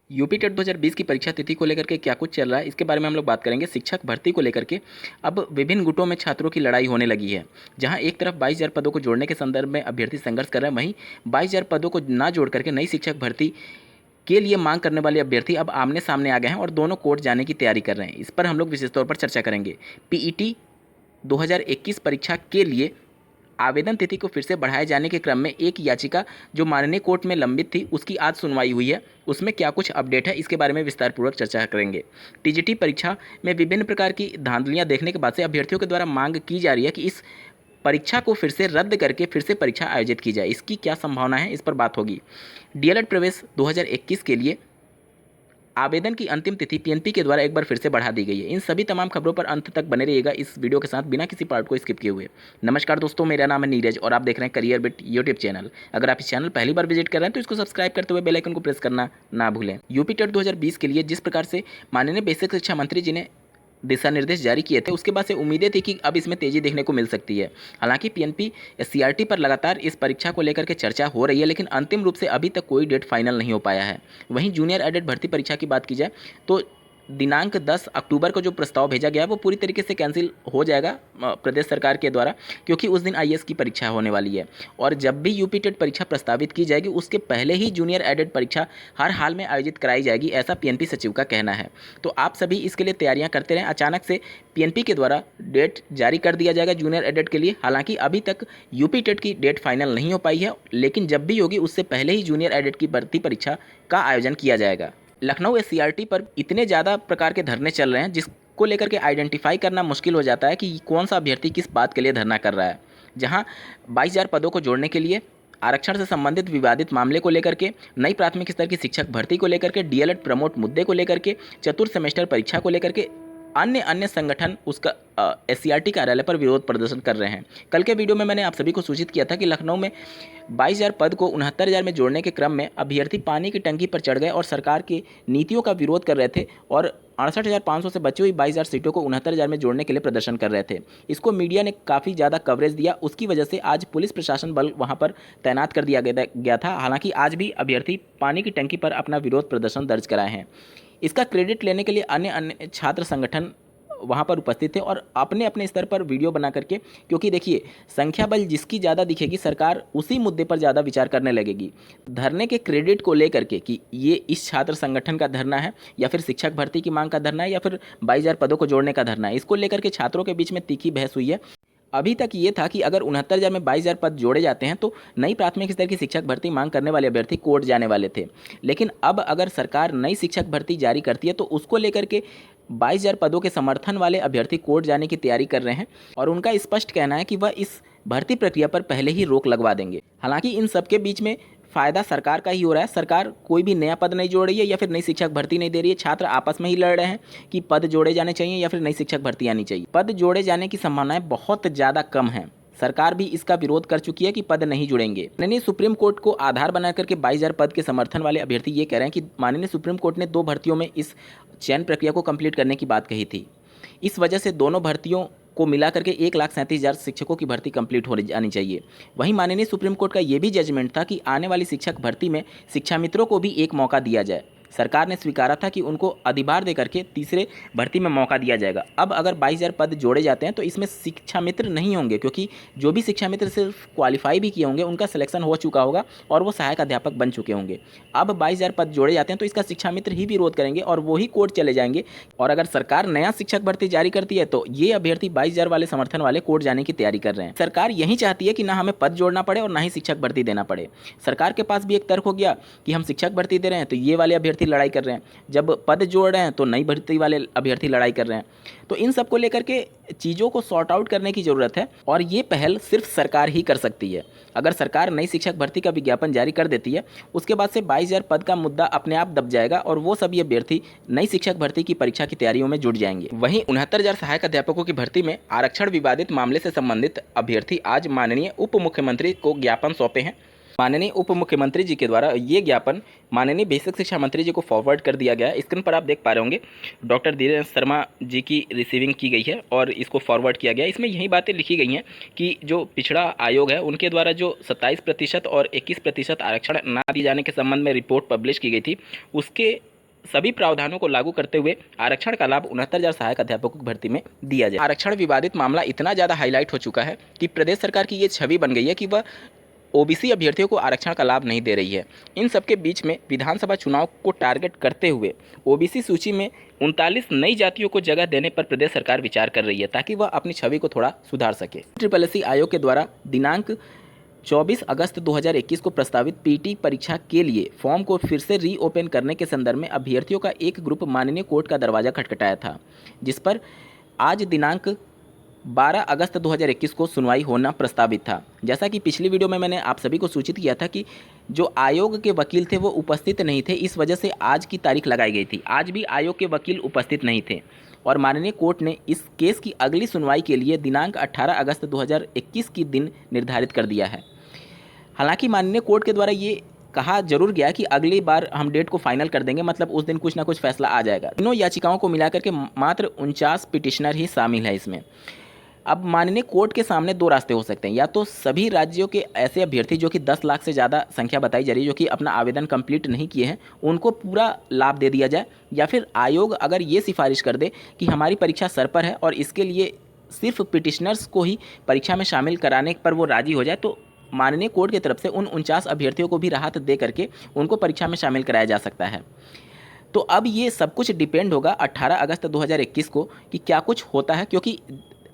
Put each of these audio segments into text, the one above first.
UP TET 2020 की परीक्षा तिथि को लेकर के क्या कुछ चल रहा है, इसके बारे में हम लोग बात करेंगे। शिक्षक भर्ती को लेकर के अब विभिन्न गुटों में छात्रों की लड़ाई होने लगी है। जहां एक तरफ 22,000 पदों को जोड़ने के संदर्भ में अभ्यर्थी संघर्ष कर रहे हैं, वहीं 22,000 पदों को ना जोड़ करके नई शिक्षक भर्ती के लिए मांग करने वाले अभ्यर्थी अब आमने सामने आ गए हैं और दोनों कोर्ट जाने की तैयारी कर रहे हैं। इस पर हम लोग विशेष तौर पर चर्चा करेंगे। पीईटी 2021 परीक्षा के लिए आवेदन तिथि को फिर से बढ़ाए जाने के क्रम में एक याचिका जो माननीय कोर्ट में लंबित थी, उसकी आज सुनवाई हुई है। उसमें क्या कुछ अपडेट है, इसके बारे में विस्तारपूर्वक चर्चा करेंगे। टीजीटी परीक्षा में विभिन्न प्रकार की धांधलियां देखने के बाद से अभ्यर्थियों के द्वारा मांग की जा रही है कि इस परीक्षा को फिर से रद्द करके फिर से परीक्षा आयोजित की जाए। इसकी क्या संभावना है, इस पर बात होगी। डीएलएड प्रवेश 2021 के लिए आवेदन की अंतिम तिथि पीएनपी के द्वारा एक बार फिर से बढ़ा दी गई है। इन सभी तमाम खबरों पर अंत तक बने रहिएगा इस वीडियो के साथ, बिना किसी पार्ट को स्किप किए हुए। नमस्कार दोस्तों, मेरा नाम है नीरज और आप देख रहे हैं करियर बिट यूट्यूब चैनल। अगर आप इस चैनल पहली बार विजिट कर रहे हैं तो इसको सब्सक्राइब करते हुए बेल आइकन को प्रेस करना ना भूलें। यूपी टेट 2020 के लिए जिस प्रकार से माननीय बेसिक शिक्षा मंत्री जी ने दिशा निर्देश जारी किए थे, उसके बाद से उम्मीदें थी कि अब इसमें तेजी देखने को मिल सकती है। हालांकि पीएनपी सीआरटी पर लगातार इस परीक्षा को लेकर के चर्चा हो रही है, लेकिन अंतिम रूप से अभी तक कोई डेट फाइनल नहीं हो पाया है। वहीं जूनियर एडेड भर्ती परीक्षा की बात की जाए तो दिनांक 10 अक्टूबर को जो प्रस्ताव भेजा गया वो पूरी तरीके से कैंसिल हो जाएगा प्रदेश सरकार के द्वारा, क्योंकि उस दिन आईएएस की परीक्षा होने वाली है। और जब भी यूपी टेट परीक्षा प्रस्तावित की जाएगी उसके पहले ही जूनियर एडेड परीक्षा हर हाल में आयोजित कराई जाएगी, ऐसा पीएनपी सचिव का कहना है। तो आप सभी इसके लिए तैयारियां करते रहें। अचानक से पीएनपी के द्वारा डेट जारी कर दिया जाएगा जूनियर एडेड के लिए। हालांकि अभी तक यूपी टेट की डेट फाइनल नहीं हो पाई है, लेकिन जब भी होगी उससे पहले ही जूनियर एडेड की भर्ती परीक्षा का आयोजन किया जाएगा। लखनऊ एससीईआरटी पर इतने ज़्यादा प्रकार के धरने चल रहे हैं जिसको लेकर के आइडेंटिफाई करना मुश्किल हो जाता है कि कौन सा अभ्यर्थी किस बात के लिए धरना कर रहा है। जहां 22,000 पदों को जोड़ने के लिए, आरक्षण से संबंधित विवादित मामले को लेकर के, नई प्राथमिक स्तर की शिक्षक भर्ती को लेकर के, डीएलएड प्रमोट मुद्दे को लेकर के, चतुर्थ सेमेस्टर परीक्षा को लेकर के अन्य संगठन उसका एससीईआरटी कार्यालय पर विरोध प्रदर्शन कर रहे हैं। कल के वीडियो में मैंने आप सभी को सूचित किया था कि लखनऊ में 22,000 पद को 69,000 में जोड़ने के क्रम में अभ्यर्थी पानी की टंकी पर चढ़ गए और सरकार की नीतियों का विरोध कर रहे थे और 68,500 से बची हुई 22,000 सीटों को 69,000 में जोड़ने के लिए प्रदर्शन कर रहे थे। इसको मीडिया ने काफ़ी ज़्यादा कवरेज दिया, उसकी वजह से आज पुलिस प्रशासन बल वहाँ पर तैनात कर दिया गया था। हालांकि आज भी अभ्यर्थी पानी की टंकी पर अपना विरोध प्रदर्शन दर्ज कराए हैं। इसका क्रेडिट लेने के लिए अन्य छात्र संगठन वहाँ पर उपस्थित थे और अपने अपने स्तर पर वीडियो बना करके, क्योंकि देखिए संख्या बल जिसकी ज़्यादा दिखेगी सरकार उसी मुद्दे पर ज़्यादा विचार करने लगेगी। धरने के क्रेडिट को लेकर के कि ये इस छात्र संगठन का धरना है या फिर शिक्षक भर्ती की मांग का धरना है या फिर 22,000 पदों को जोड़ने का धरना है, इसको लेकर के छात्रों के बीच में तीखी बहस हुई है। अभी तक ये था कि अगर 69,000 में 22,000 पद जोड़े जाते हैं तो नई प्राथमिक स्तर की शिक्षक भर्ती मांग करने वाले अभ्यर्थी कोर्ट जाने वाले थे। लेकिन अब अगर सरकार नई शिक्षक भर्ती जारी करती है तो उसको लेकर के 22,000 पदों के समर्थन वाले अभ्यर्थी कोर्ट जाने की तैयारी कर रहे हैं और उनका स्पष्ट कहना है कि वह इस भर्ती प्रक्रिया पर पहले ही रोक लगवा देंगे। हालांकि इन सबके बीच में फ़ायदा सरकार का ही हो रहा है। सरकार कोई भी नया पद नहीं जोड़ रही है या फिर नई शिक्षक भर्ती नहीं दे रही है। छात्र आपस में ही लड़ रहे हैं कि पद जोड़े जाने चाहिए या फिर नई शिक्षक भर्ती आनी चाहिए। पद जोड़े जाने की संभावनाएं बहुत ज़्यादा कम हैं। सरकार भी इसका विरोध कर चुकी है कि पद नहीं जुड़ेंगे। माननीय सुप्रीम कोर्ट को आधार बना करके 22,000 पद के समर्थन वाले अभ्यर्थी ये कह रहे हैं कि माननीय सुप्रीम कोर्ट ने 2 भर्तियों में इस चयन प्रक्रिया को कंप्लीट करने की बात कही थी। इस वजह से दोनों भर्तियों को मिला करके 1,37,000 शिक्षकों की भर्ती कंप्लीट हो जानी चाहिए। वहीं माननीय सुप्रीम कोर्ट का ये भी जजमेंट था कि आने वाली शिक्षक भर्ती में शिक्षा मित्रों को भी एक मौका दिया जाए। सरकार ने स्वीकारा था कि उनको अधिभार दे करके तीसरे भर्ती में मौका दिया जाएगा। अब अगर 22,000 पद जोड़े जाते हैं तो इसमें शिक्षा मित्र नहीं होंगे, क्योंकि जो भी शिक्षा मित्र सिर्फ क्वालिफाई भी किए होंगे उनका सिलेक्शन हो चुका होगा और वो सहायक अध्यापक बन चुके होंगे। अब 22,000 पद जोड़े जाते हैं तो इसका शिक्षा मित्र ही विरोध करेंगे और वो ही कोर्ट चले जाएंगे। और अगर सरकार नया शिक्षक भर्ती जारी करती है तो ये अभ्यर्थी 22,000 वाले समर्थन वाले कोर्ट जाने की तैयारी कर रहे हैं। सरकार यही चाहती है कि ना हमें पद जोड़ना पड़े और ना ही शिक्षक भर्ती देना पड़े। सरकार के पास भी एक तर्क हो गया कि हम शिक्षक भर्ती दे रहे हैं तो ये वाले अभ्यर्थी लड़ाई कर रहे हैं, जब पद जोड़ रहे हैं तो नई भर्ती वाले अभ्यर्थी लड़ाई कर रहे हैं। तो इन सब को लेकर के चीज़ों को सॉर्ट आउट करने की ज़रूरत है और ये पहल सिर्फ सरकार ही कर सकती है। अगर सरकार नई शिक्षक भर्ती का विज्ञापन जारी कर देती है उसके बाद से 22,000 पद का मुद्दा अपने आप दब जाएगा और वो सभी अभ्यर्थी नई शिक्षक भर्ती की परीक्षा की तैयारियों में जुट जाएंगे। वहीं 69,000 सहायक अध्यापकों की भर्ती में आरक्षण विवादित मामले से संबंधित अभ्यर्थी आज माननीय उप मुख्यमंत्री को ज्ञापन सौंपे हैं। माननीय उप मुख्यमंत्री जी के द्वारा ये ज्ञापन माननीय बेसिक शिक्षा मंत्री जी को फॉरवर्ड कर दिया गया है। स्क्रीन पर आप देख पा रहे होंगे डॉक्टर धीरेन्द्र शर्मा जी की रिसीविंग की गई है और इसको फॉरवर्ड किया गया। इसमें यही बातें लिखी गई हैं कि जो पिछड़ा आयोग है उनके द्वारा जो 27% और 21% आरक्षण ना दिए जाने के संबंध में रिपोर्ट पब्लिश की गई थी उसके सभी प्रावधानों को लागू करते हुए आरक्षण का लाभ 69,000 सहायक अध्यापकों की भर्ती में दिया जाए। आरक्षण विवादित मामला इतना ज़्यादा हाईलाइट हो चुका है कि प्रदेश सरकार की ये छवि बन गई है कि वह ओबीसी अभ्यर्थियों को आरक्षण का लाभ नहीं दे रही है। इन सबके बीच में विधानसभा चुनाव को टारगेट करते हुए ओबीसी सूची में 39 नई जातियों को जगह देने पर प्रदेश सरकार विचार कर रही है ताकि वह अपनी छवि को थोड़ा सुधार सके। SSC आयोग के द्वारा दिनांक 24 अगस्त 2021 को प्रस्तावित पीटी परीक्षा के लिए फॉर्म को फिर से रीओपन करने के संदर्भ में अभ्यर्थियों का एक ग्रुप माननीय कोर्ट का दरवाजा खटखटाया था, जिस पर आज दिनांक 12 अगस्त 2021 को सुनवाई होना प्रस्तावित था। जैसा कि पिछली वीडियो में मैंने आप सभी को सूचित किया था कि जो आयोग के वकील थे वो उपस्थित नहीं थे, इस वजह से आज की तारीख लगाई गई थी। आज भी आयोग के वकील उपस्थित नहीं थे और माननीय कोर्ट ने इस केस की अगली सुनवाई के लिए दिनांक 18 अगस्त 2021 की दिन निर्धारित कर दिया है। हालांकि माननीय कोर्ट के द्वारा ये कहा जरूर गया कि अगली बार हम डेट को फाइनल कर देंगे, मतलब उस दिन कुछ ना कुछ फैसला आ जाएगा। तीनों याचिकाओं को मिलाकर के मात्र 49 पिटिशनर ही शामिल है इसमें। अब माननीय कोर्ट के सामने दो रास्ते हो सकते हैं, या तो सभी राज्यों के ऐसे अभ्यर्थी जो कि 10 लाख से ज़्यादा संख्या बताई जा रही है, जो कि अपना आवेदन कंप्लीट नहीं किए हैं, उनको पूरा लाभ दे दिया जाए, या फिर आयोग अगर ये सिफारिश कर दे कि हमारी परीक्षा सर पर है और इसके लिए सिर्फ पिटिशनर्स को ही परीक्षा में शामिल कराने पर वो राजी हो जाए, तो माननीय कोर्ट की तरफ से उन 49 अभ्यर्थियों को भी राहत दे करके उनको परीक्षा में शामिल कराया जा सकता है। तो अब ये सब कुछ डिपेंड होगा 18 अगस्त 2021 को कि क्या कुछ होता है, क्योंकि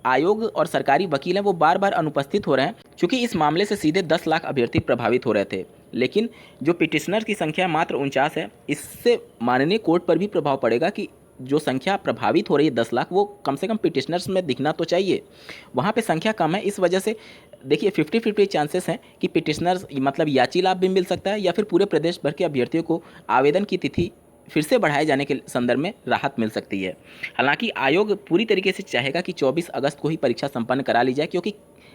आयोग और सरकारी वकील हैं वो बार बार अनुपस्थित हो रहे हैं, क्योंकि इस मामले से सीधे 10 लाख अभ्यर्थी प्रभावित हो रहे थे। लेकिन जो पिटिशनर की संख्या मात्र 49 है, इससे माननीय कोर्ट पर भी प्रभाव पड़ेगा कि जो संख्या प्रभावित हो रही है 10 लाख, वो कम से कम पिटिशनर्स में दिखना तो चाहिए। वहाँ पे संख्या कम है, इस वजह से देखिए 50-50 चांसेस हैं कि पिटिशनर्स मतलब याची लाभ भी मिल सकता है, या फिर पूरे प्रदेश भर के अभ्यर्थियों को आवेदन की तिथि फिर से बढ़ाए जाने के संदर्भ में राहत मिल सकती है। हालांकि आयोग पूरी तरीके से चाहेगा कि 24 अगस्त को ही परीक्षा संपन्न करा ली जाए, क्योंकि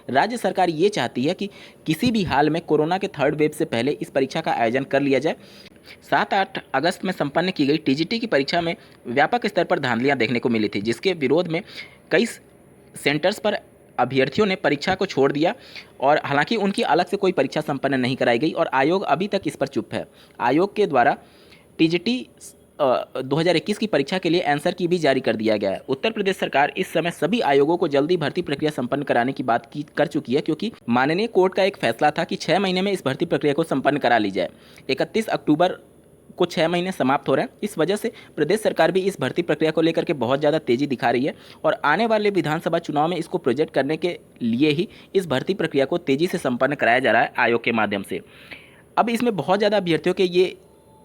राज्य सरकार ये चाहती है कि किसी भी हाल में कोरोना के थर्ड वेव से पहले इस परीक्षा का आयोजन कर लिया जाए। 7-8 अगस्त में संपन्न की गई टीजीटी की परीक्षा में व्यापक स्तर पर धांधलियाँ देखने को मिली थी, जिसके विरोध में कई सेंटर्स पर अभ्यर्थियों ने परीक्षा को छोड़ दिया, और हालांकि उनकी अलग से कोई परीक्षा संपन्न नहीं कराई गई और आयोग अभी तक इस पर चुप है। आयोग के द्वारा टीजीटी 2021 की परीक्षा के लिए आंसर की भी जारी कर दिया गया है। उत्तर प्रदेश सरकार इस समय सभी आयोगों को जल्दी भर्ती प्रक्रिया संपन्न कराने की बात कर चुकी है, क्योंकि माननीय कोर्ट का एक फैसला था कि 6 महीने में इस भर्ती प्रक्रिया को संपन्न करा ली जाए। 31 अक्टूबर को 6 महीने समाप्त हो रहे हैं। इस वजह से प्रदेश सरकार भी इस भर्ती प्रक्रिया को लेकर के बहुत ज़्यादा तेजी दिखा रही है, और आने वाले विधानसभा चुनाव में इसको प्रोजेक्ट करने के लिए ही इस भर्ती प्रक्रिया को तेज़ी से संपन्न कराया जा रहा है आयोग के माध्यम से। अब इसमें बहुत ज़्यादा अभ्यर्थियों के ये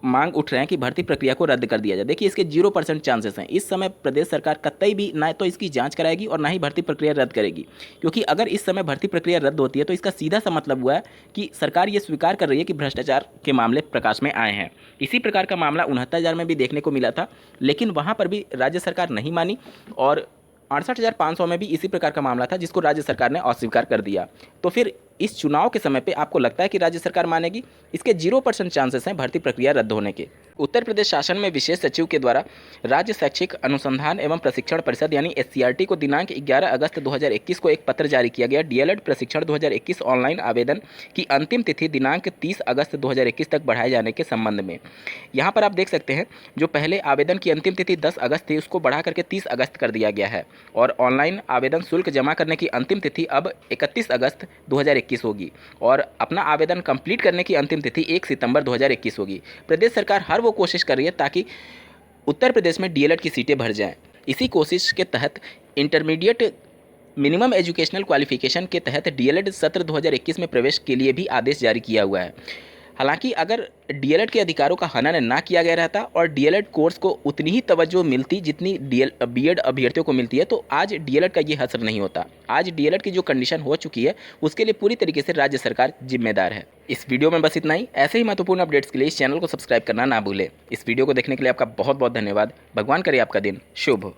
मांग उठ रहे हैं कि भर्ती प्रक्रिया को रद्द कर दिया जाए। देखिए इसके 0% चांसेस हैं। इस समय प्रदेश सरकार कतई भी ना तो इसकी जांच कराएगी और ना ही भर्ती प्रक्रिया रद्द करेगी, क्योंकि अगर इस समय भर्ती प्रक्रिया रद्द होती है तो इसका सीधा सा मतलब हुआ है कि सरकार ये स्वीकार कर रही है कि भ्रष्टाचार के मामले प्रकाश में आए हैं। इसी प्रकार का मामला 69,000 में भी देखने को मिला था, लेकिन वहाँ पर भी राज्य सरकार नहीं मानी, और 68,500 में भी इसी प्रकार का मामला था जिसको राज्य सरकार ने अस्वीकार कर दिया। तो फिर इस चुनाव के समय पे आपको लगता है कि राज्य सरकार मानेगी? इसके 0% चांसेस हैं भर्ती प्रक्रिया रद्द होने के। उत्तर प्रदेश शासन में विशेष सचिव के द्वारा राज्य शैक्षिक अनुसंधान एवं प्रशिक्षण परिषद यानी SCRT को दिनांक 11 अगस्त 2021 को एक पत्र जारी किया गया। DLED प्रशिक्षण 2021 ऑनलाइन आवेदन की अंतिम तिथि दिनांक 30 अगस्त 2021 तक बढ़ाए जाने के संबंध में। यहाँ पर आप देख सकते हैं, जो पहले आवेदन की अंतिम तिथि 10 अगस्त थी, उसको बढ़ा करके 30 अगस्त कर दिया गया है, और ऑनलाइन आवेदन शुल्क जमा करने की अंतिम तिथि अब 31 अगस्त 2021 होगी, और अपना आवेदन कंप्लीट करने की अंतिम तिथि 1 सितंबर 2021 होगी। प्रदेश सरकार हर वो कोशिश कर रही है ताकि उत्तर प्रदेश में DLED की सीटें भर जाएं। इसी कोशिश के तहत इंटरमीडिएट मिनिमम एजुकेशनल क्वालिफिकेशन के तहत DLED सत्र 2021 में प्रवेश के लिए भी आदेश जारी किया हुआ है। हालांकि अगर DLED के अधिकारों का हनन ना किया गया रहता और DLED कोर्स को उतनी ही तवज्जो मिलती जितनी BEd अभ्यर्थियों को मिलती है, तो आज DLED का ये हश्र नहीं होता। आज DLED की जो कंडीशन हो चुकी है उसके लिए पूरी तरीके से राज्य सरकार जिम्मेदार है। इस वीडियो में बस इतना ही। ऐसे ही महत्वपूर्ण अपडेट्स के लिए इस चैनल को सब्सक्राइब करना ना भूलें। इस वीडियो को देखने के लिए आपका बहुत बहुत धन्यवाद। भगवान करे आपका दिन शुभ हो।